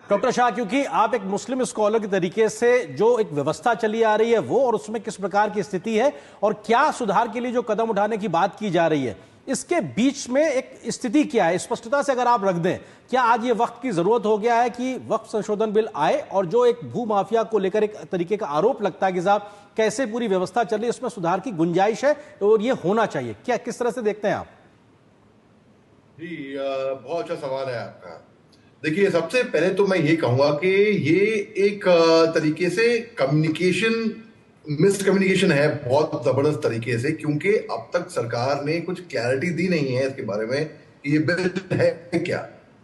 Doctor Shah, क्योंकि आप एक मुस्लिम स्कॉलर के तरीके से जो एक व्यवस्था चली आ रही है वो और उसमें किस प्रकार की स्थिति है और क्या सुधार के लिए जो कदम उठाने की बात की जा रही है, इसके बीच में एक स्थिति क्या है, स्पष्टता से अगर आप रख दें। क्या आज ये वक्त की जरूरत हो गया है कि वक्फ संशोधन बिल आए और जो एक भू माफिया को लेकर एक तरीके का आरोप लगता है कि साहब कैसे पूरी व्यवस्था चल रही है, उसमें सुधार की गुंजाइश है और ये होना चाहिए, क्या किस तरह से देखते हैं आप? जी, बहुत अच्छा सवाल है आपका। देखिए, सबसे पहले तो मैं ये कहूंगा कि ये एक तरीके से मिसकम्युनिकेशन है बहुत जबरदस्त तरीके से, क्योंकि अब तक सरकार ने कुछ क्लैरिटी दी नहीं है इसके बारे में कि ये बिल है क्या।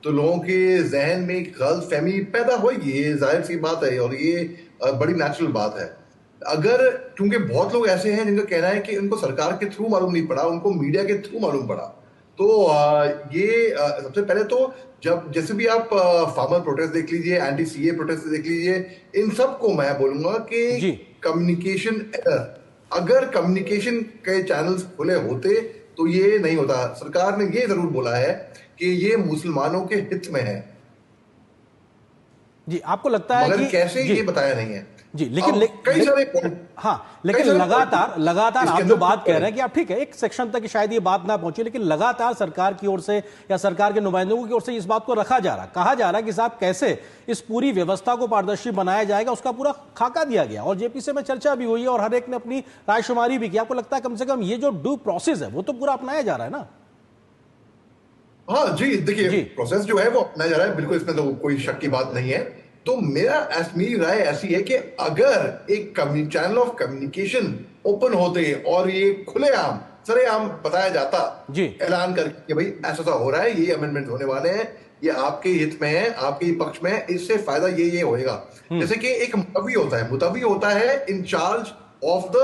तो लोगों के जहन में एक गलतफहमी पैदा होगी, ये जाहिर सी बात है और ये बड़ी नेचुरल बात है। अगर क्योंकि बहुत लोग ऐसे हैं जिनका कहना है कि उनको सरकार के थ्रू मालूम नहीं पड़ा, उनको मीडिया के थ्रू मालूम पड़ा। तो ये सबसे पहले तो जब जैसे भी आप फार्मर प्रोटेस्ट देख लीजिए, एंटी सीए प्रोटेस्ट देख लीजिए, इन सब को मैं बोलूंगा कि कम्युनिकेशन एरर। अगर कम्युनिकेशन के चैनल्स खुले होते तो ये नहीं होता। सरकार ने ये जरूर बोला है कि ये मुसलमानों के हित में है, जी। आपको लगता है मगर कि कैसे ये बताया नहीं है जी, लेकिन कई सारे लेकिन लगातार आप जो बात कह रहे हैं कि आप ठीक है, एक सेक्शन तक शायद ये बात ना पहुंची, लेकिन लगातार सरकार की ओर से या सरकार के नुमाइंदों की ओर से इस बात को रखा जा रहा, कहा जा रहा है कि साहब कैसे इस पूरी व्यवस्था को पारदर्शी बनाया जाएगा, उसका पूरा खाका दिया गया और जेपीसी में चर्चा भी हुई है और हर एक ने अपनी रायशुमारी भी की। आपको लगता है कम से कम ये जो ड्यू प्रोसेस है वो तो पूरा अपनाया जा रहा है ना? हाँ जी, देखिए प्रोसेस जो है वो अपनाया जा रहा है, बिल्कुल, इसमें तो कोई शक की बात नहीं है। तो मेरी राय ऐसी है कि अगर एक चैनल ऑफ कम्युनिकेशन ओपन होते और ये खुलेआम सरेआम बताया जाता जी, ऐलान करके कि भाई ऐसा हो रहा है, ये अमेंडमेंट होने वाले हैं, ये आपके हित में है, आपके ही पक्ष में है, इससे फायदा ये होएगा। जैसे कि एक मुतवी होता है incharge of the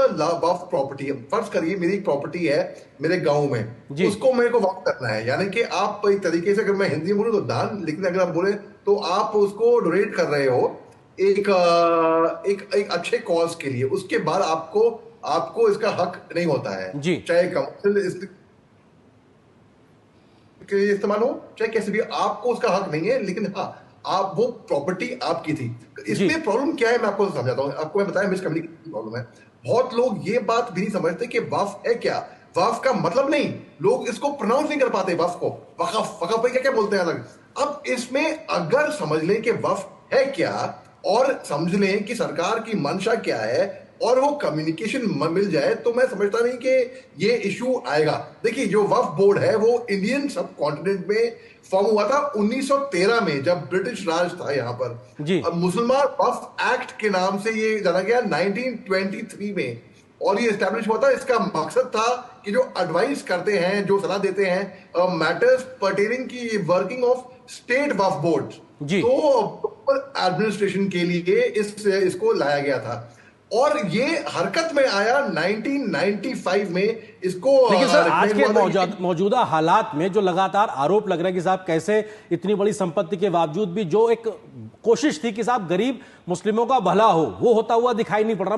waqf property. फर्ज करिए मेरी एक प्रॉपर्टी है मेरे गांव में, उसको मेरे को वक्फ करना है, यानी कि आप एक तरीके से, अगर मैं हिंदी में बोलूं तो दान, लेकिन अगर आप बोले तो आप उसको डोनेट कर रहे हो एक अच्छे कॉज के लिए। उसके बाद आपको इसका हक नहीं होता है, चाहे कमर्शियल के लिए इस्तेमाल हो चाहे कैसे भी, आपको उसका हक नहीं है। लेकिन हाँ, आप वो प्रॉपर्टी आपकी थी। इसमें प्रॉब्लम क्या है मैं आपको समझाता हूं, आपको मैं बताया मिसकम्युनिकेशन की प्रॉब्लम है। बहुत लोग ये बात भी नहीं समझते कि वक्फ है क्या। वक्फ का मतलब नहीं, लोग इसको प्रोनाउंस नहीं कर पाते, वक्फ को वक्फ भाई क्या बोलते हैं अलग। अब इसमें अगर समझ लें कि वक्फ है क्या और समझ लें कि सरकार की मंशा क्या है और वो कम्युनिकेशन मिल जाए, तो मैं समझता नहीं कि ये इशू आएगा। देखिए, जो वक्फ बोर्ड है वो इंडियन सब कॉन्टिनेंट में फॉर्म हुआ था 1913 में, जब ब्रिटिश राज था यहाँ पर। अब मुसलमान वक्फ एक्ट के नाम से ये जाना गया 1923 में, और ये एस्टैब्लिश हुआ था। इसका मकसद था कि जो एडवाइस करते हैं, जो सलाह देते हैं मैटर्स पर्टेनिंग की working of state Waqf board, तो एडमिनिस्ट्रेशन के लिए इसको लाया गया था। और ये हरकत में आया 1995 में इसको। लेकिन सर, आज के मौजूदा हालात में जो लगातार आरोप लग रहा है कि साहब कैसे इतनी बड़ी संपत्ति के बावजूद भी जो एक कोशिश थी कि साहब गरीब मुस्लिमों का भला हो, वो होता हुआ दिखाई नहीं पड़ रहा।